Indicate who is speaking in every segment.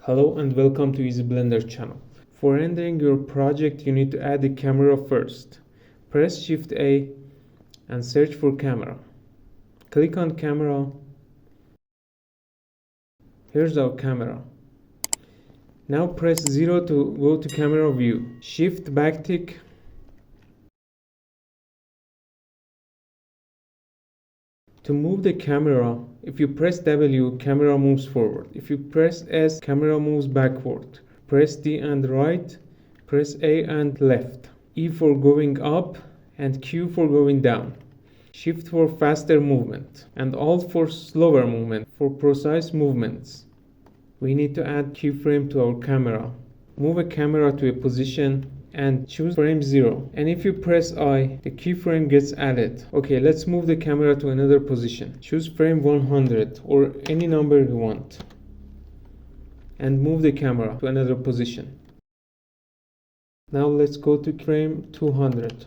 Speaker 1: Hello and welcome to Easy Blender channel. For rendering your project, you need to add the camera first. Press Shift A and search for camera. Click on camera. Here's our camera. Now press 0 to go to camera view. Shift backtick. To move the camera, if you press W, camera moves forward. If you press S, camera moves backward. Press D and right, press A and left. E for going up and Q for going down. Shift for faster movement and Alt for slower movement. For precise movements, we need to add keyframe to our camera. Move a camera to a position and choose frame 0, and if you press I, the keyframe gets added. Okay, let's move the camera to another position. Choose frame 100 or any number you want and move the camera to another position. Now let's go to frame 200.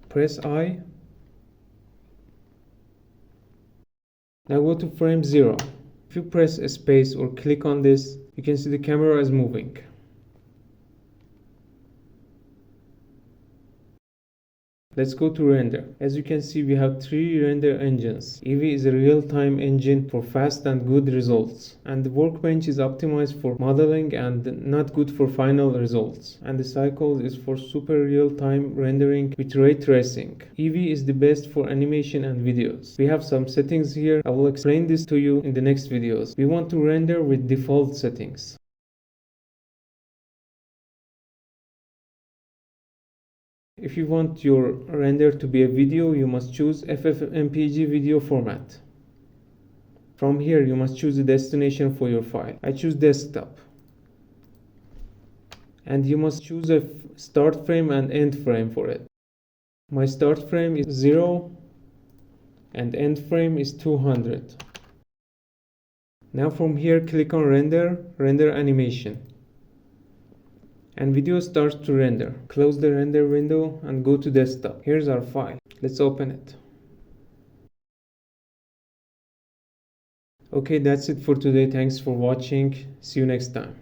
Speaker 1: Press I. Now go to frame 0. If you press a space or click on this, you can see the camera is moving. Let's go to render. As you can see, we have 3 render engines. Eevee is a real-time engine for fast and good results, and the Workbench is optimized for modeling and not good for final results, and the Cycle is for super real-time rendering with ray tracing. Eevee is the best for animation and videos. We have some settings here. I will explain this to you in the next videos. We want to render with default settings. If you want your render to be a video, you must choose FFmpeg video format. From here, you must choose the destination for your file. I choose desktop. And you must choose a start frame and end frame for it. My start frame is 0 and end frame is 200. Now from here, click on render, render animation. And video starts to render. Close the render window and go to desktop. Here's our file. Let's open it. Okay, that's it for today. Thanks for watching. See you next time.